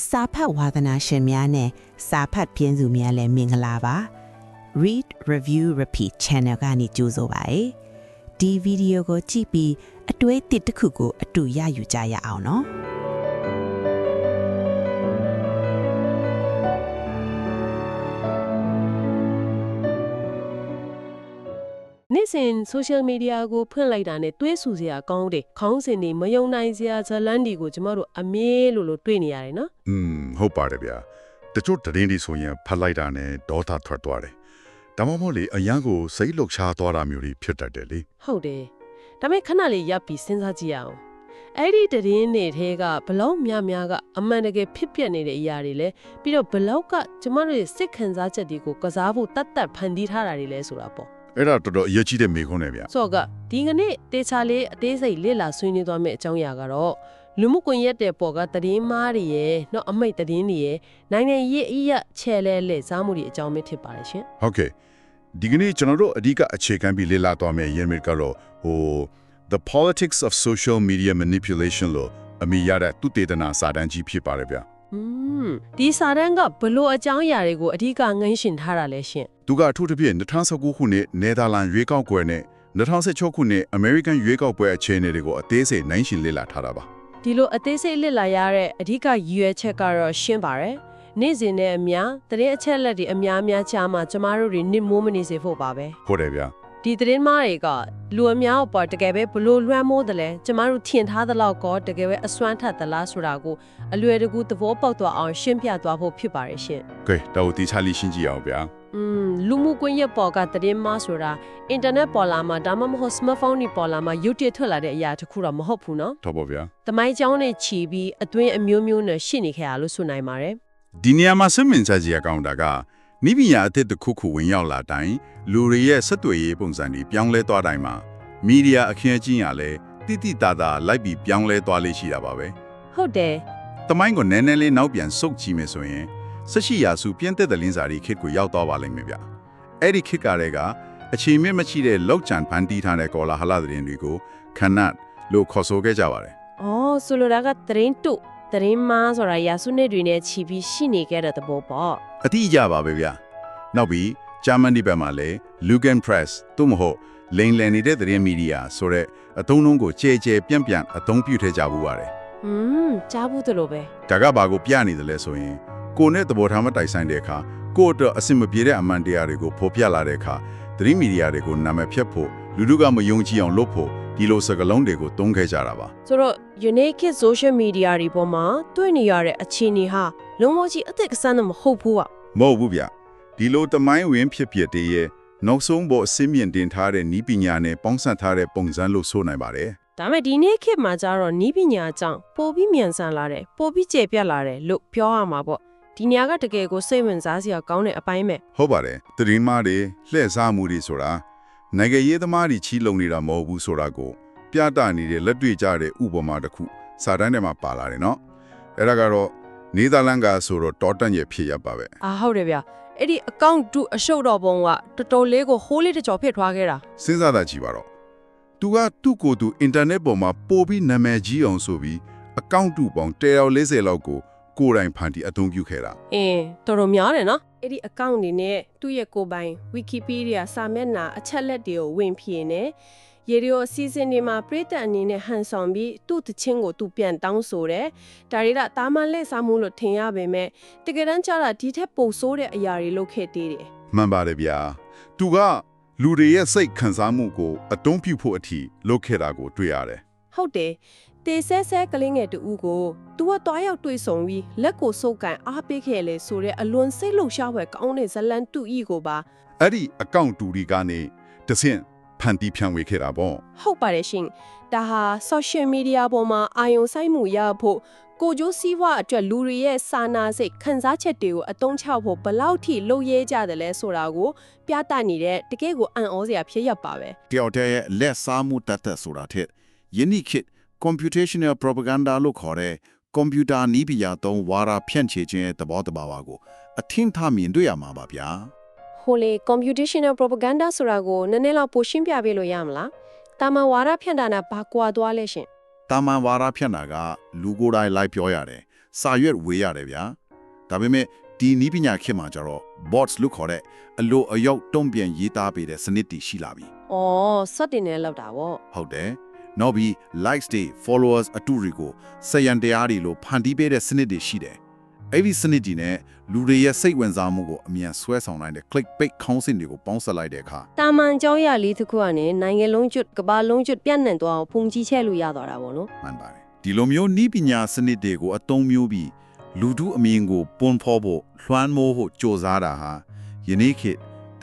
စာဖတ်ဝါသနာရှင်များနဲ့စာဖတ်ပြင်းစုများလည်းမင်္ဂလာပါ Read Review Repeat Channel ကနေကြိုဆိုပါရစေဒီဗီဒီယိုကိုကြည့်ပြီးအတွေ့အကြုံတစ်ခုကိုအတူရယူကြရအောင်နော်နေ့စဉ် social media ကိုဖွင့်လိုက်တာနဲ့တွေးဆူစရာကောင်းတယ်ခေါင်းစဉ်တွေမယုံနိုင်စရာဇလန်းတွေကိုကျမတို့အမြဲလို့တွေးနေရတယ်နော်ဟုတ်ပါတယ်ဗျာတချို့သတင်းတွေဆိုရင်ဖတ်လိုက်တာနဲ့ဒေါသထွက်သွားတယ်ဒါမှမဟုတ်လေအရန်ကိုစိတ်လှုပ်ရှားသွားတာမျိုးတွေဖြစ်တတ်တယ်လေဟုတ်တယ်ဒါပေမဲ့ခဏလေးရပ်ပြီးစဉ်းစားကြည့်ရအောင်အဲ့ဒီသတင်းတွေထဲကဘလောက်များကအမှန်တကယ်ဖြစ်ပျက်နေတဲ့အရာတွေလဲပြီးတော့ဘလောက်ကကျမတို့ရဲ့စိတ်ခံစားချက်တွေကိုကစားဖို့တတ်ဖန်တီးထားတာတွေလဲဆိုတာပေါ့အဲ့ဒါတော်တော်အရေးကြီးတဲ့မေးခွန်းနဲ့ဗျဆိုတော့ဒီကနေ့တေချာလေးအသေးစိတ်လေ့လာဆွေးနွေးသွားမယ့်အကြောင်းအရာကတော့လူမှုကွန်ရက်တဲ့ပေါ်ကသတင်းမားတွေရဲ့နောက်အမိတ်သတင်းတွေရဲ့နိုင်ငံရေးအရာချဲလဲလဲစားမှုတွေအကြောင်းပဲဖြစ်ပါတယ်ရှင်ဟုတ်ကဲ့ဒီကနေ့ကျွန်တော်တို့အဓိကအခြေခံပြီးလေ့လာသွားမယ့်ရင်းမြစ်ကတော့The Politics of Social Media Manipulation လို့အမည်ရတဲ့သူတေသနာစာတမ်းကြီးဖြစ်ပါတယ်ဗျဒီစာတမ်းကဘလို့အကြောင်းအရာတွေကိုအဓိကငင်းရှင်ထားတာလဲရှင်သူကအထူးသဖြင့်2019ခုနှစ်နယ်သာလန်ရွေးကောက်ပွဲနဲ့2016ခုနှစ်အမေရိကန်ရွေးကောက်ပွဲအခြေအနေတွေကိုအသေးစိတ်နိုင်ရှင်လေ့လာထားတာပါဒီလိုအသေးစိတ်လေ့လာရတဲ့အဓိကရည်ရွယ်ချက်ကတော့ရှင်းပါတယ်နေ့စဉ်နဲ့အများသတင်းအချက်အလက်တွေအများချာမှကျမတို့တွေနစ်မိုးမနေစေဖို့ပါပဲဟုတ်တယ်ဗျာဒီသတင်းမားတွေကလူအများအပေါ်တကယ်ပဲဘလို့လွှမ်းမိုးတယ်လဲကျမတို့ထင်ထားသလောက်ကောတကယ်ပဲအစွမ်းထက်သလားဆိုတာကိုအလွယ်တကူသဘောပေါက်သွားအောင်ရှင်းပြသွားဖို့ဖြစ်ပါတယ်ရှင်ကဲတော့ဒီချာလီရှင်းကြည့်အောင်ဗျာလူမှုကွန်ရက်ပေါ်ကသတင်းမားဆိုတာအင်တာနက်ပေါ်လာမှာဒါမှမဟုတ် smartphone တွေပေါ်လာမှာ YouTube ထွက်လာတဲ့အရာတခုတော့မဟုတ်ဘူးနော်ဟုတ်ပါဗျာသမိုင်းကြောင်းနဲ့ခြီးပြီးအတွင်းအမျိုးနဲ့ရှင်းနေခဲ့ရလို့ဆိုနိုင်ပါတယ်ဒီနေရာမှာစစ်မင်စားကြီးအကောင့်တာကနိဗ္ဗာန်အသစ်တစ်ခုခုဝင်ရောက်လာတိုင်းလူတွေရဲ့ဆက်သွယ်ရေးပုံစံတွေပြောင်းလဲသွားတိုင်းမှာမီဒီယာအခင်းအကျင်းရလဲတိတိတသာလိုက်ပြီးပြောင်းလဲသွားလေးရှိတာပါပဲဟုတ်တယ်တမိုင်းကိုနည်းနည်းလေးနောက်ပြန်ဆုတ်ကြည့်မယ်ဆိုရင်18ရာစုပြည့်တဲ့သလင်းစာတွေခေတ်ကိုရောက်သွားပါလိမ့်မယ်ဗျအဲ့ဒီခေတ်ကတည်းကအခြေမြင့်မရှိတဲ့လောက်ချန်ဖန်တီးထားတဲ့ကောလာဟလသတင်းတွေကိုခဏလို့ခေါ်ဆိုခဲ့ကြပါတယ်အော်ဆိုလိုတာကသတင်းတုသတင်းမားဆိုတာရာစုနှစ်တွေနဲ့ချီပြီးရှိနေခဲ့တဲ့သဘောပေါ့အတိအကျပါပဲဗျာနောက်ပြီးဂျာမန်ဒီဘက်မှာလည်း Lugan Press သို့မဟုတ်လိန်လည်နေတဲ့သတင်းမီဒီယာဆိုတဲ့အသုံးအနှုန်းကိုကြဲပြန့်အသုံးပြုထည့်ကြဘူးပါတယ်ကြားဘူးတယ်လို့ပဲဒါကဘာကိုပြနေတယ်လဲဆိုရင်ကိုနဲ့သဘောထားမတိုက်ဆိုင်တဲ့အခါကိုအတွက်အဆင်မပြေတဲ့အမှန်တရားတွေကိုဖော်ပြလာတဲ့အခါသတင်းမီဒီယာတွေကိုနာမည်ဖျက်ဖို့လူတို့ကမယုံကြည်အောင်လုပ်ဖို့ဒီလိုစကားလုံးတွေကိုသုံးခဲ့ကြတာပါဆိုတော့ unique social media တွေပေါ်မှာတွေ့နေရတဲ့အခြေအနေဟာလုံးဝကြီးအသစ်ကစားနေမဟုတ်ဘူးမဟုတ်ဘူးဗျဒီလိုတမိုင်းဝင်ဖြစ်တည်ရဲ့နောက်ဆုံးပေါ်အစင်းမြင့်တင်ထားတဲ့ဤပညာနဲ့ပေါင်းစပ်ထားတဲ့ပုံစံလို့ဆိုနိုင်ပါတယ်ဒါမဲ့ဒီနေ့ခေတ်မှာကျတော့ဤပညာအကြောင်းပိုပြီးမြန်ဆန်လာတယ်ပိုပြီးကျေပြတ်လာတယ်လို့ပြောရမှာပေါ့ဒီနေရာကတကယ်ကိုစိတ်ဝင်စားစရာကောင်းတဲ့အပိုင်းပဲဟုတ်ပါတယ်သတင်းမားတွေလှည့်စားမှုတွေဆိုတာနိုင်ငံရေးသမားတွေချီးလုံနေတာမဟုတ်ဘူးဆိုတာကိုပြသနေတဲ့လက်တွေ့ကြတဲ့ဥပမာတစ်ခုစာတမ်းထဲမှာပါလာတယ်နော်အဲ့ဒါကတော့နေသာလန်ကဆိုတော့တော်တန့်ရဲ့ဖြစ်ရပါပဲဟုတ်တယ်ဗျအဲ့ဒီအကောင့်တူအရှုပ်တော်ပုံကတော်တော်လေးကိုဟိုးလေးတကြောဖြစ်ထွားခဲ့တာစဉ်းစားတာကြည့်ပါတော့သူကသူ့ကိုယ်သူအင်တာနက်ပေါ်မှာပို့ပြီးနာမည်ကြီးအောင်ဆိုပြီးအကောင့်တူပေါင်း140လောက်ကိုကိုယ်တိုင်ဖန်တီးအသုံးပြုခဲ့တာတော်တော်များတယ်နော်အဲ့ဒီအကောင့်တွေနဲ့သူ့ရဲ့ကိုယ်ပိုင် Wikipedia စာမျက်နှာအချက်လက်တွေကိုဝင်ဖြည့်နေရေဒီယိုအစီအစဉ်တွေမှာပြည်သက်အနေနဲ့ဟန်ဆောင်ပြီးသူ့တချင်းကိုသူပြန်တောင်းဆိုတယ်ဒါတွေကတာမန်လက်စားမှုလို့ထင်ရပေမဲ့တကယ်တမ်းကျတော့ဒီထက်ပိုဆိုးတဲ့အရာတွေလုပ်ခဲ့သေးတယ်မှန်ပါတယ်ဗျာသူကလူတွေရဲ့စိတ်ခံစားမှုကိုအတုံးပြုဖို့အထိလုပ်ခဲ့တာကိုတွေ့ရတယ်ဟုတ်တယ်တေဆဲကလေးငယ်တူကိုသူကတွားရောက်တွေ့ဆုံပြီးလက်ကိုစုပ်ကန်အားပေးခဲ့လေဆိုတဲ့အလွန်စိတ်လှုပ်ရှားဖွယ်ကောင်းတဲ့ဇလန်တူဤကိုပါအဲ့ဒီအကောင့်တူဒီကနေတဆင့်ဖန်တီးဖြန့်ဝေခဲ့တာပေါ့ဟုတ်ပါတယ်ရှင်ဒါဟာ social media ပေါ်မှာအာရုံစိုက်မှုရဖို့ကိုကျိုးစည်းဝါအတွက်လူတွေရဲ့စာနာစိတ်ခံစားချက်တွေကိုအသုံးချဖို့ဘလောက်ထိလုပ်ရဲကြတယ်လဲဆိုတာကိုပြသနေတဲ့တကယ့်ကိုအံ့ဩစရာဖြစ်ရပါပဲတယောက်တည်းရဲ့လက်စားမှုတတ်ဆိုတာထက်ယနေ့ခေတ် computational propaganda လို့ခေါ်တဲ့ကွန်ပျူတာနည်းပညာသုံးဝါဒဖြန့်ချေခြင်းရဲ့သဘောတဘာဝကိုအထင်ထားမြင်တွေ့ရမှာပါဗျာဟိုလေ computational propaganda ဆိုတာကိုနည်းနည်းလောက်ပိုရှင်းပြပေးလို့ရမလားတာမန်ဝါဒဖြန့်တာနဲ့ဘာကွာသွားလဲရှင်တာမန်ဝါဒဖြန့်တာကလူကိုယ်တိုင်လိုက်ပြောရတယ် စာရွက်ဝေရတယ်ဗျာဒါပေမဲ့ဒီနီးပညာခေတ်မှာကျတော့ bots လို့ခေါ်တဲ့အလိုအယောက်တုံ့ပြန်ရေးသားပေးတဲ့စနစ်တည်ရှိလာပြီ ။အော်စတင်နေလောက်တာဗော ဟုတ်တယ်နောက်ပြီး likes တွေ followers အတူတွေကိုစရန်တရားတွေလို့ဖန်တီးပေးတဲ့စနစ်တွေရှိတယ်အဲ့ဒီစနစ်ကြီးနဲ့လူတွေရဲ့စိတ်ဝင်စားမှုကိုအမြန်ဆွဲဆောင်နိုင်တဲ့ clickbait ခေါင်းစဉ်တွေကိုပေါင်းစပ်လိုက်တဲ့အခါ ။တာမန်ကြောင်းရလေးတစ်ခုကနေနိုင်ငံလုံးကျွတ်ကမ္ဘာလုံးကျွတ်ပြန့်နှံ့သွားအောင်ဖုန်ကြီးချဲလို့ရသွားတာဗောနော် မှန်ပါတယ်ဒီလိုမျိုးနီးပညာစနစ်တွေကိုအသုံးမျိုးပြီးလူထုအမြင်ကိုပွန်ဖော်ဖို့လွှမ်းမိုးဖို့ကြိုးစားတာဟာယနေ့ခေတ်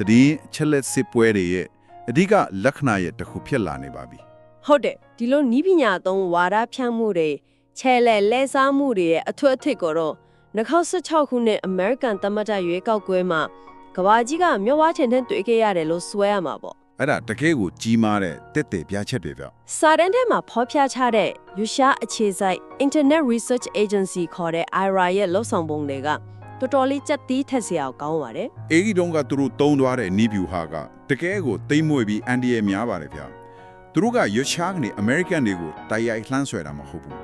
တည်င်းချက်လက်စစ်ပွဲတွေရဲ့အဓိကလက္ခဏာရဲ့တစ်ခုဖြစ်လာနေပါပြီ ။ဟုတ်တယ်ဒီလိုနီးပညာသုံးဝါဒဖြန့်မှုတွေချဲလဲစားမှုတွေရဲ့အထွတ်အထိပ်ကိုတော့2016ခုနှစ် American သမ္မတရွေးကောက်ပွဲမှာကမ္ဘာကြီးကမျက်ဝါးထင်ထင်တွေ့ခဲ့ရတယ်လို့စွဲရမှာပေါ့ အဲ့ဒါတကယ်ကိုကြီးမားတဲ့တက်တဲ့ပြချက်တွေဗျ စာတမ်းထဲမှာဖော်ပြချတဲ့ယူရှားအခြေစိုက် Internet Research Agency ခေါ်တဲ့ IRA ရဲ့လှုပ်ဆောင်ပုံတွေကတော်တော်လေးကြက်တီးထက်စရာကောင်းပါတယ် အေဂီတုံးကသူတို့တုံးသွားတဲ့နီးဗျူဟာကတကယ်ကိုတိမ်မွေပြီးအန်ဒီရဲ့များပါတယ်ဗျသူတို့ကရွရှားကနေ American တွေကိုတိုက်ရိုက်လှမ်းဆွဲတာမဟုတ်ဘူး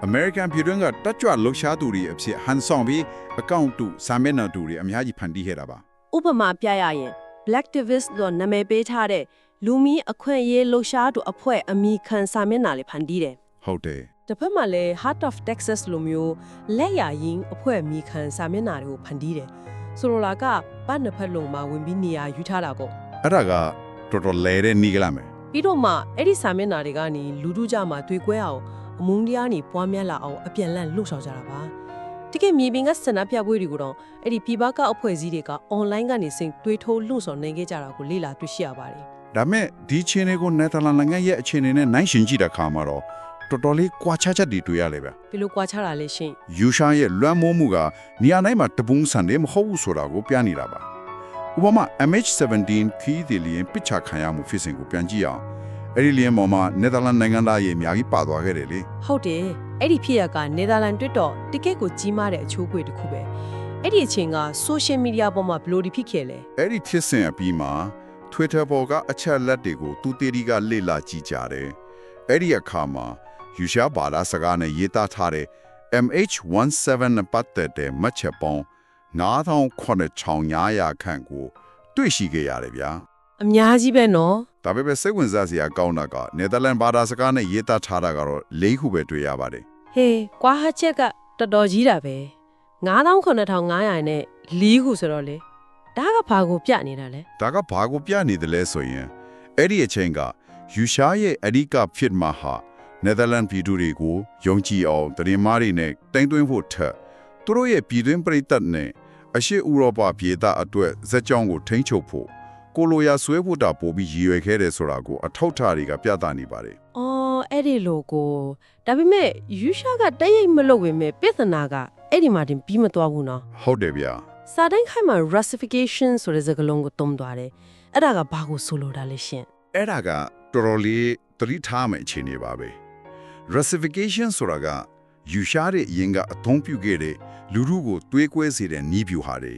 American ပြည်တွင်းကတက်ကြွလှုပ်ရှားသူတွေအဖြစ်ဟန်ဆောင်ပြီးအကောင့်တူစာမျက်နှာတူတွေအများကြီးဖန်တီးခဲ့တာပါ ဥပမာပြရရင် Blacktivist လို့နာမည်ပေးထားတဲ့လူမီအခွင့်အရေးလှုပ်ရှားသူအဖွဲ့အမိခံစာမျက်နှာလေးဖန်တီးတယ် ဟုတ်တယ် တစ်ဖက်မှာလည်း Heart of Texas လိုမျိုးလက်ရရင်အဖွဲ့အမိခံစာမျက်နှာတွေကိုဖန်တီးတယ်ဆိုလိုတာကပတ်နှစ်ဖက်လုံးမှာဝင်ပြီးနေရာယူထားတာကို အဲ့ဒါကတော်တော်လဲတဲ့နီးကလာမယ် ပြီးတော့မှအဲ့ဒီစာမျက်နှာတွေကနေလူထုကြမှာတွေ့ကွဲအောင်အမုန်းတရားနေပွားများလာအောင်အပြန်လန့်လှုပ်ဆောင်ကြတာပါတကယ်မြေပြင်ကစနပြပွဲတွေကိုတော့အဲ့ဒီပြည်ပကအဖွဲ့အစည်းတွေက online ကနေစိန်တွေးထိုးလှုပ်ဆောင်နေကြတာကိုလေ့လာတွေ့ရှိရပါတယ် ဒါမဲ့ဒီချင်းတွေကိုနယ်သာလန်နိုင်ငံရဲ့အခြေအနေနဲ့နိုင်ရှင်ကြည့်တဲ့အခါမှာတော့တော်တော်လေးကွာခြားချက်တွေတွေ့ရလေဗျ ဘယ်လိုကွာခြားတာလဲရှင် ယူရှားရဲ့လွမ်းမိုးမှုကနေရာတိုင်းမှာတပုံစံတွေမဟုတ်ဘူးဆိုတာကိုပြနေတာပါဥပမာ MH17 ခီးဒီလီယင်ပစ်ချခံရမှုဖြစ်စဉ်ကိုပြန်ကြည့်အောင်အဲ့ဒီလီယင်ပေါ်မှာနယ်သာလန်နိုင်ငံသားရဲ့အများကြီးပါသွားခဲ့တယ်လေ ဟုတ်တယ်အဲ့ဒီဖြစ်ရကနယ်သာလန်တွတ်တော့တကယ့်ကိုကြီးမားတဲ့အချိုးအကွေတစ်ခုပဲအဲ့ဒီအချိန်က social media ပေါ်မှာဘယ်လိုဒီဖြစ်ခဲ့လဲ အဲ့ဒီဖြစ်စဉ်အပြီးမှာ Twitter ပေါ်ကအချက်လက်တွေကိုသူတေဒီကလေ့လာကြည့်ကြတယ်အဲ့ဒီအခါမှာယူရှားဘာသာစကားနဲ့ရေးသားထားတဲ့ MH17 နဲ့ပတ်သက်တဲ့မှတ်ချက်ပေါင်း9800ခန့်ကိုတွေ့ရှိခဲ့ရတယ်ဗျာ အများကြီးပဲနော် ဒါပေမဲ့စိတ်ဝင်စားစရာကောင်းတာကနယ်သာလန်ဘာသာစကားနဲ့ရေးသားထားတာကတော့၄ခုပဲတွေ့ရပါတယ် ဟေးကွာဟာချက်ကတော်တော်ကြီးတာပဲ9,9500နဲ့4ခုဆိုတော့လေဒါကဘာကိုပြနေတာလဲ ဒါကဘာကိုပြနေတယ်လဲဆိုရင်အဲ့ဒီအချိန်ကယူရှားရဲ့အဓိကဖြစ်မှာဟာနယ်သာလန်ပြည်သူတွေကိုယုံကြည်အောင်တရင်မားတွေနဲ့တိုင်သွင်းဖို့ထက်သူတို့ရဲ့ပြည်တွင်းပြည်သက်နဲ့အရှေ့ဥရောပပြည်သားအတွက်ဇက်ကြောင်းကိုထိန်းချုပ်ဖို့ကိုလိုရာဆွဲဖို့တာပို့ပြီးရည်ရွယ်ခဲ့တယ်ဆိုတာကိုအထောက်ထားတွေကပြသနေပါတယ် အော်အဲ့ဒီလိုကိုဒါပေမဲ့ယူရှားကတရိပ်မလုပ်ဝင်မဲ့ပြဿနာကအဲ့ဒီမှာတင်ပြီးမသွားဘူးနော် ဟုတ်တယ်ဗျာ စာတိုင်းခိုင်မှာ Russification ဆိုတဲ့စကားလုံးကိုသုံးသွားတယ်အဲ့ဒါကဘာကိုဆိုလိုတာလဲရှင် အဲ့ဒါကတော်တော်လေးသတိထားမယ့်အခြေအနေပါပဲ Russification ဆိုတာကယူရှားတဲ့အရင်ကအသုံးပြုခဲ့တဲ့လူထုကိုတွေးကွဲစေတဲ့နီးဗျူဟာတွေ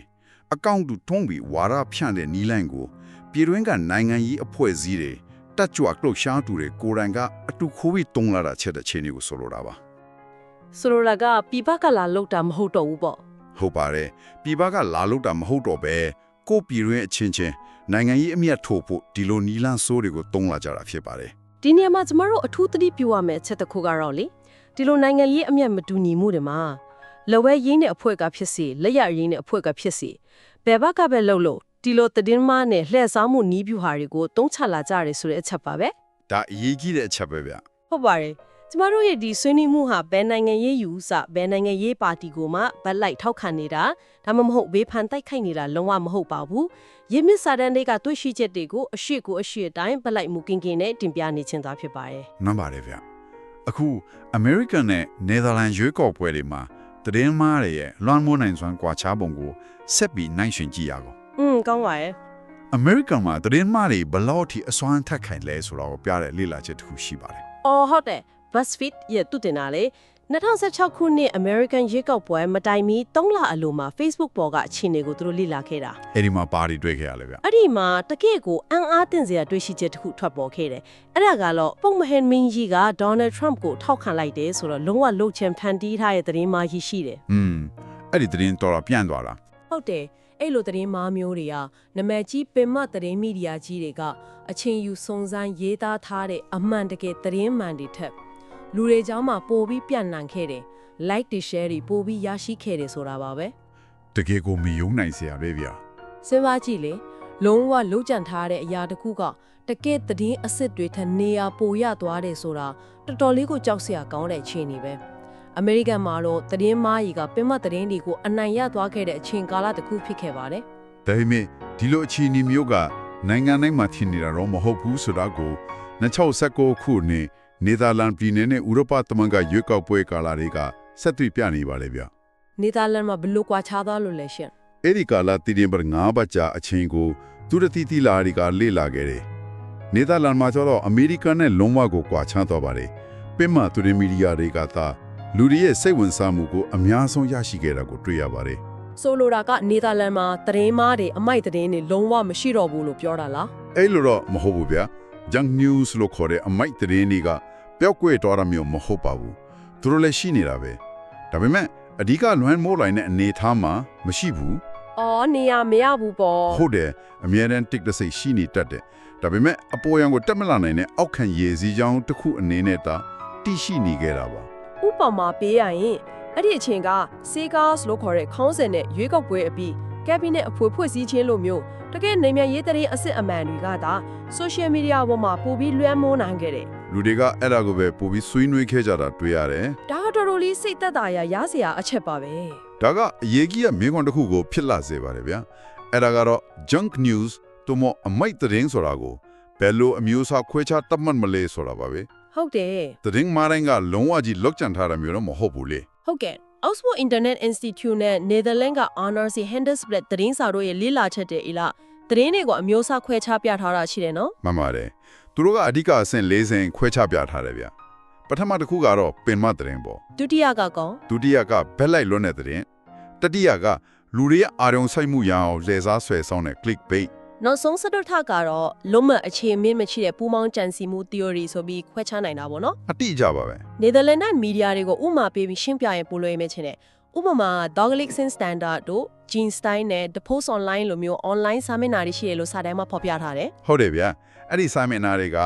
အကောင့်တူထုံးပြီးဝါဒဖြန့်တဲ့နီးလိုင်းကိုပြည်တွင်းကနိုင်ငံရေးအဖွဲ့အစည်းတွေတက်ကြွလှုပ်ရှားသူတွေကိုယ်တိုင်ကအတူခိုးပြီးတုံးလာတာချက်တဲ့ချင်းတွေကိုဆိုလိုတာပါ ဆိုလိုတာကပြပကလာလောက်တာမဟုတ်တော့ဘူးပေါ့ ဟုတ်ပါတယ်ပြည်ပကလာလို့တာမဟုတ်တော့ပဲကိုယ့်ပြည်တွင်းအချင်းချင်းနိုင်ငံရေးအမြတ်ထုတ်ဖို့ဒီလိုနီလန်းဆိုးတွေကိုတုံးလာကြတာဖြစ်ပါတယ် ဒီနေရာမှာကျမတို့အထူးသတိပြုရမယ့်အချက်တစ်ခုကတော့လေဒီလိုနိုင်ငံရေးအမြတ်မတူညီမှုတွေမှာလဝဲရင်းတဲ့အဖွဲ့ကဖြစ်စီလက်ရရင်းတဲ့အဖွဲ့ကဖြစ်စီဘယ်ဘက်ကပဲလှုပ်လို့ဒီလိုသတင်းမှားနဲ့လှည့်စားမှုနီးဗျူဟာတွေကိုတုံးချလာကြရတယ်ဆိုတဲ့အချက်ပါပဲ ဒါအရေးကြီးတဲ့အချက်ပဲဗျ ဟုတ်ပါတယ်ကျမတို့ရဲ့ဒီဆွေးနွေးမှုဟာဘယ်နိုင်ငံရေးယူဆဘယ်နိုင်ငံရေးပါတီကိုမှဗတ်လိုက်ထောက်ခံနေတာဒါမှမဟုတ်ဘေးဖန်တိုက်ခိုက်နေတာလုံးဝမဟုတ်ပါဘူးရင်းမြစ်စာတမ်းတွေကတွေ့ရှိချက်တွေကိုအရှိကိုအရှိအတိုင်းဗတ်လိုက်မှုကင်းကင်းနဲ့တင်ပြနေခြင်းသာဖြစ်ပါတယ် မှန်ပါတယ်ဗျအခု American နဲ့ Netherlands ရွေးကောက်ပွဲတွေမှာသတင်းမှားတွေရဲ့လွှမ်းမိုးနိုင်စွမ်းကွာခြားပုံကိုဆက်ပြီးနိုင်ရှင်ကြည့်ရအောင် ကောင်းပါရဲ့ American မှာသတင်းမှားတွေဘယ်လောက်ထိအစွမ်းထက်ခိုင်လဲဆိုတော့ပြတဲ့လေ့လာချက်တစ်ခုရှိပါတယ် အော်ဟုတ်တယ် BuzzFeed ရဲ့သူတင်တာလေ 2016ခုနှစ် American ရွေးကောက်ပွဲမတိုင်မီ3လအလိုမှာ Facebook ပေါ်ကအခြေအနေကိုသူတို့လေ့လာခဲ့တာ အဲ့ဒီမှာပါတီတွေ့ခဲ့ရလဲဗျ အဲ့ဒီမှာတကယ့်ကိုအံ့အားသင့်စရာတွေ့ရှိချက်တစ်ခုထွက်ပေါ်ခဲ့တယ်အဲ့ဒါကတော့ပုံမဟန်မင်းကြီးက Donald Trump ကိုထောက်ခံလိုက်တယ်ဆိုတော့လုံးဝလှုပ်ချင်ဖန်တီးထားတဲ့သတင်းမှာရှိတယ် အဲ့ဒီသတင်းတော်ပြန့်သွားတာ ဟုတ်တယ်အဲ့လိုသတင်းမှားမျိုးတွေကနမည်ကြီးပင်မသတင်းမီဒီယာကြီးတွေကအချင်းယူစုံစမ်းရေးသားထားတဲ့အမှန်တကယ်သတင်းမှန်တွေထက်လူတွေကြောင်းမှာပိုပြီးပြန့်နှံ့ခဲ့တယ် like တွေ share တွေပိုပြီးရရှိခဲ့တယ်ဆိုတာပါပဲ တကယ်ကိုမယုံနိုင်စရာပဲဗျ စဉ်းစားကြည့်လေလုံးဝလုံးကြံထားတဲ့အရာတစ်ခုကတကယ်သတင်းအစ်စ်တွေထက်နေရာပိုရသွားတယ်ဆိုတာတော်တော်လေးကိုကြောက်စရာကောင်းတဲ့အခြေအနေပဲအမေရိကန်မှာတော့သတင်းမားကြီးကပင်မသတင်းတွေကိုအနိုင်ရသွားခဲ့တဲ့အချိန်ကာလတစ်ခုဖြစ်ခဲ့ပါတယ် ဒါပေမဲ့ဒီလိုအခြေအနေမျိုးကနိုင်ငံတိုင်းမှာထင်နေတာတော့မဟုတ်ဘူးဆိုတာကို2019ခုနှစ်နယ်သာလန်ပြည်နယ်နဲ့ဥရောပသမဂ္ဂရွေးကောက်ပွဲကာလတွေကဆက်သွေးပြနေပါလေဗျ နယ်သာလန်မှာဘလို့ကွာခြားသွားလို့လဲရှင် အဲ့ဒီကာလတည်ရင်ပတ်9ပတ်ကြာအချိန်ကိုသူတတိတိလာတွေကလေ့လာခဲ့တယ်နယ်သာလန်မှာကျတော့အမေရိကန်နဲ့လုံးဝကိုကွာခြားသွားပါတယ်ပင်မသူတွေမီဒီယာတွေကသာလူတွေရဲ့စိတ်ဝင်စားမှုကိုအများဆုံးရရှိခဲ့တာကိုတွေ့ရပါတယ် ဆိုလိုတာကနယ်သာလန်မှာသတင်းမားတွေအမိုက်သတင်းတွေလုံးဝမရှိတော့ဘူးလို့ပြောတာလား အဲ့လိုတော့မဟုတ်ဘူးဗျာ junk news လို့ခေါ်တဲ့အမိုက်သတင်းတွေကပျောက်ကွယ်သွားတာမျိုးမဟုတ်ပါဘူးသူတို့လည်းရှိနေတာပဲဒါပေမဲ့အဓိကလွှမ်းမိုးလိုက်တဲ့အနေအထားမှာမရှိဘူး အော်နေရမရဘူးပေါ့ ဟုတ်တယ်အများတန်းတစ်တဆိတ်ရှိနေတတ်တယ်ဒါပေမဲ့အပေါ်ယံကိုတက်မလာနိုင်တဲ့အောက်ခံရေစီးကြောင်းတစ်ခုအနေနဲ့တာတိရှိနေခဲ့တာပါ ဥပမာပေးရရင်အဲ့ဒီအချိန်က Segas လို့ခေါ်တဲ့ခေါင်းစဉ်နဲ့ရွေးကောက်ပွဲအပြီး cabinet အဖွဲ့စည်းခြင်းလိုမျိုးတကယ်နေမြန်ရေးတဲ့အစစ်အမှန်တွေကသာ social media ပေါ်မှာပိုပြီးလွှမ်းမိုးနိုင်ခဲ့တယ် လူတွေကအဲ့ဒါကိုပဲပိုပြီးဆွေးနွေးခဲ့ကြတာတွေ့ရတယ် ဒါကတော်တော်လေးစိတ်သက်သာရာရစရာအချက်ပါပဲ ဒါကအရေးကြီးတဲ့မိကွန်းတစ်ခုကိုဖြစ်လာစေပါတယ်ဗျာအဲ့ဒါကတော့ junk news တို့မအမိုက်သတင်းဆိုတာကိုဘယ်လိုအမျိုးအစားခွဲခြားတတ်မှတ်မလဲဆိုတာပါပဲ ဟုတ်တယ် သတင်းမားတိုင်းကလုံးဝကြီးလောက်ကျန်ထားတာမျိုးတော့မဟုတ်ဘူးလေ ဟုတ်ကဲ့ Oxford Internet Institute နဲ့ Netherlands က Honors Handelsblad သတင်းစာတို့ရဲ့လေ့လာချက်တွေအလားသတင်းတွေကိုအမျိုးအစားခွဲခြားပြထားတာရှိတယ်နော် မှန်ပါတယ်သူတို့ကအဓိကအဆင့်၄ဆင့်ခွဲခြားပြထားတယ်ဗျပထမတစ်ခုကတော့ပင်မသတင်းပေါ့ ဒုတိယကကော ဒုတိယကဘက်လိုက်လွတ်တဲ့သတင်းတတိယကလူတွေရဲ့အာရုံစိုက်မှုရအောင်လှည့်စားဆွဲဆောင်တဲ့ click bait နောက်ဆုံးစတုထကတော့လုံးမအခြေအမြင့်မရှိတဲ့ပူးပေါင်းကြံစည်မှု theory ဆိုပြီးခွဲခြားနိုင်တာပေါ့နော် အတိအကျပါပဲ Netherlands မီဒီယာတွေကိုဥပမာပေးပြီးရှင်းပြရင်ပိုလို့ရမယ်ချင်တယ်ဥပမာ Dagelijkse Standard တို့ Gene Stein နဲ့ The Post Online လိုမျိုး online စာမျက်နှာတွေရှိရလို့စာတမ်းမှာဖော်ပြထားတယ် ဟုတ်တယ်ဗျအဲ့ဒီစာမျက်နှာတွေက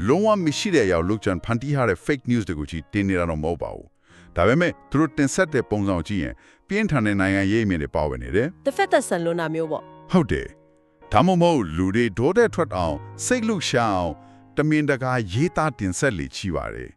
လုံးဝမရှိတဲ့အရာလုတ်ချန်ဖန်တီးထားတဲ့ fake news တွေကိုကြီးတင်နေတာတော့မဟုတ်ပါဘူးဒါပေမဲ့သူတို့တင်ဆက်တဲ့ပုံစံကြည့်ရင်ပြင်းထန်တဲ့နိုင်ငံရေးအမြင်တွေပါဝင်နေတယ် တစ်ဖက်သက်ဆန်လွန်တာမျိုးပေါ့ ဟုတ်တယ်ဒါမှမဟုတ်လူတွေဒေါ်တဲ့ထွက်အောင်စိတ်လှုပ်ရှားအောင်တမင်တကာရေးသားတင်ဆက်လေချီပါတယ်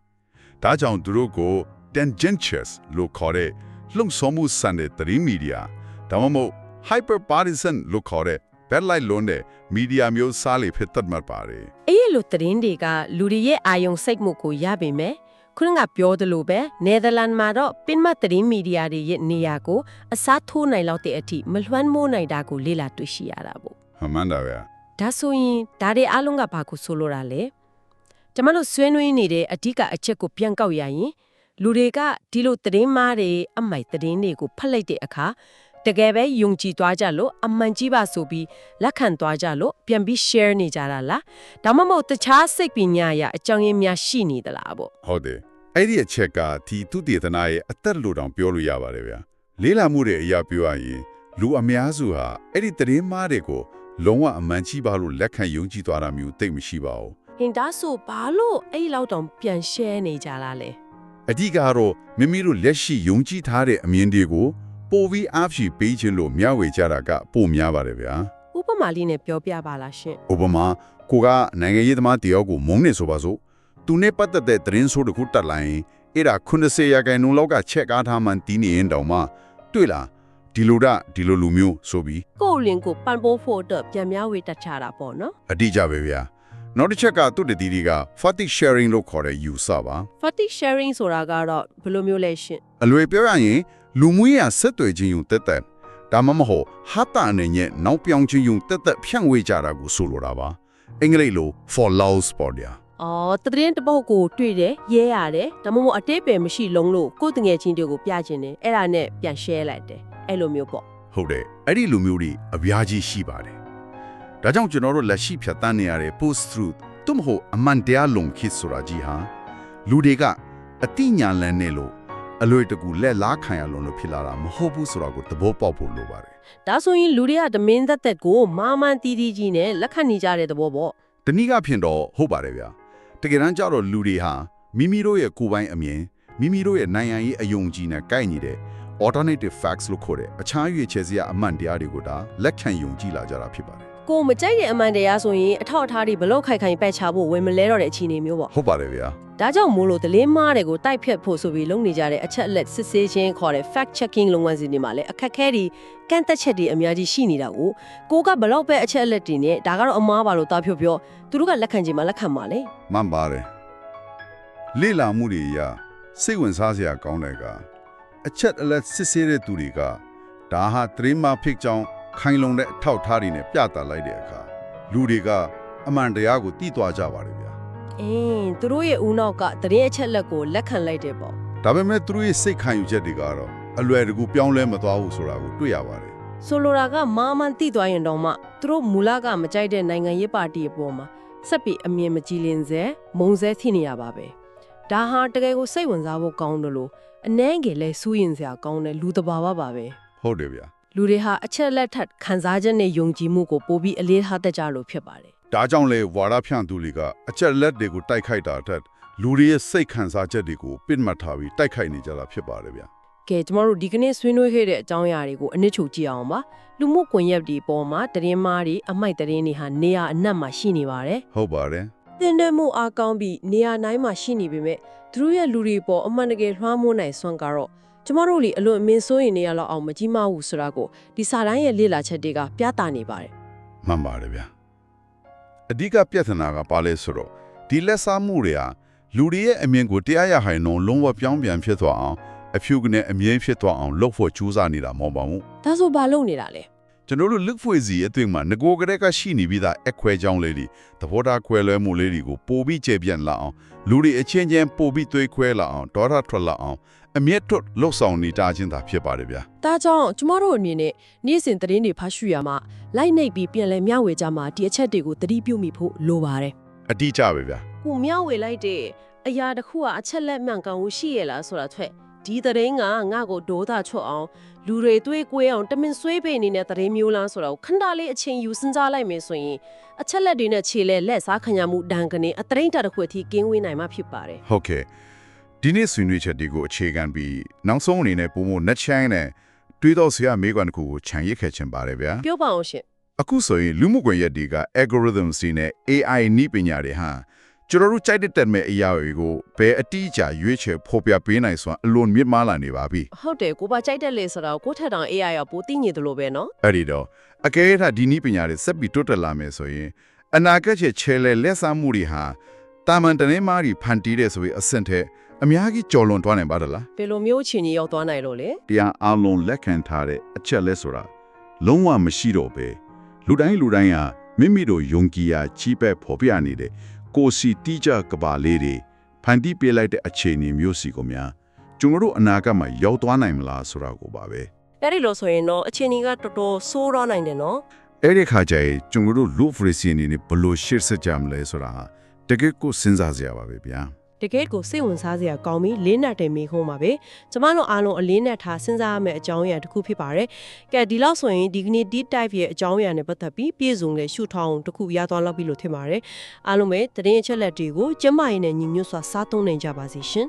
ဒါကြောင့်သူတို့ကို tangentious လို့ခေါ်တဲ့လှုပ်ဆော်မှုဆန်တဲ့သတင်းမီဒီယာဒါမှမဟုတ် hyper partisan လို့ခေါ်တဲ့ bad light လွန်တဲ့မီဒီယာမျိုးစားလေဖြစ်တတ်မှတ်ပါတယ် အဲ့ဒီလိုသတင်းတွေကလူတွေရဲ့အာယုံစိတ်မှုကိုရပေမဲ့ခုနကပြောသလိုပဲနယ်သာလန်မှာတော့ပင်မသတင်းမီဒီယာတွေရဲ့နေရာကိုအစားထိုးနိုင်လောက်တဲ့အထိမလွှမ်းမိုးနိုင်တာကိုလေ့လာတွေ့ရှိရတာပေါ့ မှန်တာဗျာ ဒါဆိုရင်ဒါတွေအလုံးကဘာကိုဆိုလိုတာလဲကျမတို့ဆွေးနွေးနေတဲ့အဓိကအချက်ကိုပြန်ကောက်ရရင်လူတွေကဒီလိုသတင်းမားတွေအမိုက်သတင်းတွေကိုဖတ်လိုက်တဲ့အခါတကယ်ပဲယုံကြည်သွားကြလို့အမှန်ကြီးပါဆိုပြီးလက်ခံသွားကြလို့ပြန်ပြီး share နေကြတာလားဒါမှမဟုတ်တခြားစိတ်ပညာအရအကြောင်းရင်းများရှိနေသလားပေါ့ ဟုတ်တယ်အဲ့ဒီအချက်ကဒီသူတည်တနာရဲ့အသက်လို့တောင်ပြောလို့ရပါတယ်ဗျာလေးလာမှုတွေအရာပြောရရင်လူအများစုဟာအဲ့ဒီသတင်းမားတွေကိုလုံးဝအမှန်ကြီးပါလို့လက်ခံယုံကြည်သွားတာမျိုးသိမရှိပါဘူး ဟင်ဒါဆိုဘာလို့အဲ့လောက်တောင်ပြန် share နေကြလားလဲ အဓိကတော့မိမိတို့လက်ရှိယုံကြည်ထားတဲ့အမြင်တွေကိုပိုပြီးအားဖြည့်ပေးခြင်းလို့မျှဝေကြတာကပိုများပါတယ်ဗျာ ဥပမာလေးနဲ့ပြောပြပါလားရှင် ဥပမာကိုကနိုင်ငံရေးသမားတယောက်ကိုမုန်းနေဆိုပါစို့သူနဲ့ပတ်သက်တဲ့သတင်းဆိုးတစ်ခုတက်လာရင်အဲ့ဒါ90ရာခိုင်နှုန်းလောက်ကချက်ကားထားမှန်တီးနေရင်တောင်မှတွေ့လားဒီလိုလူမျိုးဆိုပြီး ကိုယ်လင်ကိုပန်ပိုးဖို့အတွက်ပြန်များဝေတတ်ချတာပေါ့နော် အတိအကျပဲဗျာနောက်တစ်ချက်ကသူ့တတိတွေက fatigue sharing လို့ခေါ်တဲ့ user ပါ fatigue sharing ဆိုတာကတော့ဘယ်လိုမျိုးလဲရှင် အလွယ်ပြောရရင်လူမှုရေးဆက်သွယ်ခြင်းယူတက်တက်ဒါမှမဟုတ်ဟာတာအနေနဲ့နောက်ပြောင်းခြင်းယူတက်တက်ဖြန့်ဝေကြတာကိုဆိုလိုတာပါအင်္ဂလိပ်လို for loss ပေါ့ဗျာ အော်တရင်တပုတ်ကိုတွေ့တယ်ရဲရတယ်ဒါမှမဟုတ်အတိတ်ပဲမရှိလုံးလို့ကိုယ်တငယ်ချင်းတွေကိုပြချင်တယ်အဲ့ဒါနဲ့ပြန် share လိုက်တယ်အဲ့လိုမျိုးပေါ့ ဟုတ်တယ်အဲ့ဒီလူမျိုးတွေအများကြီးရှိပါတယ်ဒါကြောင့်ကျွန်တော်တို့လက်ရှိဖြတ်တန်းနေရတဲ့ post truth သို့မဟုတ်အမှန်တရားလုံခေတ်ဆိုတာကြီးဟာလူတွေကအတိညာလန်းနေလို့အလွယ်တကူလက်လားခံရလို့ဖြစ်လာတာမဟုတ်ဘူးဆိုတာကိုသဘောပေါက်ဖို့လိုပါတယ် ဒါဆိုရင်လူတွေကတမင်းသက်ကိုမာမန်တီးတီးကြီးနဲ့လက်ခံနေကြတဲ့သဘောပေါ့ တနည်းအားဖြင့်တော့ဟုတ်ပါတယ်ဗျာတကယ်တမ်းကျတော့လူတွေဟာမိမိတို့ရဲ့ကိုယ်ပိုင်အမြင်မိမိတို့ရဲ့နိုင်ငံရေးအယုံကြည်နဲ့ကိုက်ညီတဲ့ alternative facts လို့ခေါ်တဲ့အခြားရွေးချယ်စရာအမှန်တရားတွေကိုဒါလက်ခံယုံကြည်လာကြတာဖြစ်ပါတယ် ကိုမကြိုက်တဲ့အမှန်တရားဆိုရင်အထောက်အထားတွေဘလို့ခိုင်ခိုင်ပတ်ချဖို့ဝင်မလဲတော့တဲ့အခြေအနေမျိုးပေါ့ ဟုတ်ပါတယ်ဗျာ ဒါကြောင့်မို့လို့တလင်းမားတွေကိုတိုက်ဖြတ်ဖို့ဆိုပြီးလုပ်နေကြတဲ့အချက်အလက်စစ်ဆေးခြင်းခေါ်တဲ့ fact checking လုပ်ငန်းစဉ်တွေမှာလည်းအခက်အခဲတွေကန့်သက်ချက်တွေအများကြီးရှိနေတာကိုကဘလောက်ပဲအချက်အလက်တွေနဲ့ဒါကတော့အမားပါလို့တားပြောသူတို့ကလက်ခံခြင်းမလက်ခံပါလေ မှန်ပါတယ်လေ့လာမှုတွေအရစိတ်ဝင်စားစရာကောင်းတဲ့ကအချက်အလက်စစ်ဆေးတဲ့သူတွေကဒါဟာသတိမဖိတ်ကြောင်းခိုင်လုံတဲ့အထောက်အထားတွေနဲ့ပြသလိုက်တဲ့အခါလူတွေကအမှန်တရားကိုသိသွားကြပါတယ်ဗျာ သူတို့ရဲ့ဦးနောက်ကတရင်အချက်လက်ကိုလက်ခံလိုက်တယ်ပေါ့ ဒါပေမဲ့သူတို့ရဲ့စိတ်ခံယူချက်တွေကတော့အလွယ်တကူပြောင်းလဲမသွားဘူးဆိုတာကိုတွေ့ရပါတယ် ဆိုလိုတာကမာမန်တိသွားရင်တော့မှသူတို့မူလကမကြိုက်တဲ့နိုင်ငံရေးပါတီအပေါ်မှာဆက်ပြီးအမြင်မကြည်လင်စေမုံစဲထိနေရပါပဲဒါဟာတကယ်ကိုစိတ်ဝင်စားဖို့ကောင်းတယ်လို့အနှဲငယ်လဲစူးရင်စရာကောင်းတဲ့လူတဘာဝပါပဲ ဟုတ်တယ်ဗျာ လူတွေဟာအချက်လက်ထက်ခံစားချက်နဲ့ယုံကြည်မှုကိုပိုပြီးအလေးထားတတ်ကြလို့ဖြစ်ပါတယ် ဒါကြောင့်လေဝါဒဖြန့်သူတွေကအချက်လက်တွေကိုတိုက်ခိုက်တာအထက်လူတွေရဲ့စိတ်ခံစားချက်တွေကိုပစ်မှတ်ထားပြီးတိုက်ခိုက်နေကြတာဖြစ်ပါတယ်ဗျာ ကဲကျမတို့ဒီကနေ့ဆွေးနွေးခဲ့တဲ့အကြောင်းအရာတွေကိုအနစ်ချုပ်ကြည့်အောင်ပါလူမှုကွန်ရက်တွေပေါ်မှာတရင်မားတွေအမိုက်တရင်တွေဟာနေရာအနှံ့မှာရှိနေပါတယ် ဟုတ်ပါတယ် တင်တဲ့မှုအားကောင်းပြီးနေရာတိုင်းမှာရှိနေပေမဲ့သူတို့ရဲ့လူတွေပေါ်အမှန်တကယ်လွှမ်းမိုးနိုင်စွမ်းကတော့ကျမတို့လီအလွန်အမင်းစိုးရင်နေရလောက်အောင်မကြီးမားဘူးဆိုတာကိုဒီစာတမ်းရဲ့လေ့လာချက်တွေကပြသနေပါတယ် မှန်ပါတယ်ဗျာအဓိကပြဿနာကပါလဲဆိုတော့ဒီလက်စားမှုတွေဟာလူတွေရဲ့အမြင်ကိုတရားရဟိုင်လုံးလုံးဝပြောင်းပြန်ဖြစ်သွားအောင်အဖြူကနေအမြင်ဖြစ်သွားအောင်လုပ်ဖို့ကြိုးစားနေတာမဟုတ်ပါဘူး ဒါဆိုဘာလုပ်နေတာလဲ ကျွန်တော်တို့ลึกဖွေစီအသွင်မှာငကိုကလေးကရှိနေပြီးသားအခွဲကြောင်းလေးတွေသဘောထားခွဲလွဲမှုလေးတွေကိုပိုပြီးကျေပြန့်လာအောင်လူတွေအချင်းချင်းပိုပြီးသွေးခွဲလာအောင်ဒေါသထွက်လာအောင်အမျက်ထွက်လှုပ်ဆောင်နေတာချင်းသာဖြစ်ပါတယ်ဗျာ ဒါကြောင့်ကျမတို့အနေနဲ့နေ့စဉ်သတင်းတွေဖတ်ရှုရမှာလိုက်နှိပ်ပြီးပြန်လဲမျှဝေကြမှာဒီအချက်တွေကိုသတိပြုမိဖို့လိုပါတယ် အတိအကျပဲဗျာ ကိုမျှဝေလိုက်တဲ့အရာတစ်ခုကအချက်လက်မှန်ကန်မှုရှိရလားဆိုတာထွက်ဒီသတင်းကငါ့ကိုဒေါသချွတ်အောင်လူတွေတွေးကွေးအောင်တမင်ဆွေးပေနေတဲ့သတင်းမျိုးလားဆိုတော့ခဏလေးအချိန်ယူစဉ်းစားလိုက်မယ်ဆိုရင်အချက်လက်တွေနဲ့ခြေလဲလက်စားခံရမှုဒဏ်ကနေအတရင်တာတစ်ခုအထိကင်းဝေးနိုင်မှာဖြစ်ပါတယ် ဟုတ်ကဲ့ဒီနေ့ဆွေးနွေးချက်တွေကိုအခြေခံပြီးနောက်ဆုံးအနေနဲ့ပုံမနှက်ချိုင်းနဲ့တွေးတော့ဆရာမေးခွန်းတစ်ခုကိုခြံရစ်ခဲ့ချင်ပါတယ်ဗျာ ပြောပါအောင်ရှင် အခုဆိုရင်လူမှုကွန်ရက်တွေက algorithms တွေနဲ့ AI နည်းပညာတွေဟာကျွန်တော်တို့ကြိုက်တဲ့မဲ့အရာတွေကိုဘယ်အတိအကျရွေးချယ်ဖော်ပြပေးနိုင်စွာအလွန်မြင့်မားလာနေပါပြီ ဟုတ်တယ်ကိုပါကြိုက်တဲ့လေဆိုတော့ကိုထက်တောင် AI ရောပိုသိနေတယ်လို့ပဲနော် အဲ့ဒီတော့အကယ်၍ဒီနည်းပညာတွေဆက်ပြီးတိုးတက်လာမယ်ဆိုရင်အနာဂတ်ချဲလဲလက်စားမှုတွေဟာတာမန်တနေမားတွေဖန်တီးတဲ့ဆိုပြီးအဆင့်ထက်အများကြီးကျော်လွန်သွားနိုင်ပါသလား ဘယ်လိုမျိုးချင်းကြီးရောက်သွားနိုင်လို့လဲ တရားအလုံးလက်ခံထားတဲ့အချက်လဲဆိုတာလုံးဝမရှိတော့ပဲလူတိုင်းဟာမိမိတို့ယုံကြည်ရာချီးပဲ့ဖော်ပြနေတဲ့ကိုစီတီးကြကဘာလေးတွေဖန်တီးပေးလိုက်တဲ့အခြေအနေမျိုးစီကိုများကျွန်တော်တို့အနာဂတ်မှာရောက်သွားနိုင်မလားဆိုတာကိုပါပဲ အဲ့ဒီလို့ဆိုရင်တော့အချင်းကြီးကတော်တော်ဆိုးတော့နိုင်တယ်နော် အဲ့ဒီခါကျရင်ကျွန်တော်တို့လူဖရီစီအနေနဲ့ဘယ်လိုရှေ့ဆက်ကြမလဲဆိုတာတကယ်ကိုစဉ်းစားစရာပါပဲဗျာ တကယ်ကိုစိတ်ဝင်စားစရာကောင်းပြီးလေးနက်တယ်မိခုံးပါပဲကျမတို့အားလုံးအလေးနက်ထားစဉ်းစားရမယ့်အကြောင်းအရာတစ်ခုဖြစ်ပါတယ်ကဲဒီလောက်ဆိုရင်ဒီကနေ့ deep dive ရဲ့အကြောင်းအရာနဲ့ပတ်သက်ပြီးပြည့်စုံတဲ့ရှုထောင်းတစ်ခုရသွားလောက်ပြီလို့ထင်ပါတယ်အားလုံးပဲသတင်းအချက်လက်တွေကိုကျမရင်းနဲ့ညီညွတ်စွာစားသုံးနိုင်ကြပါစေရှင်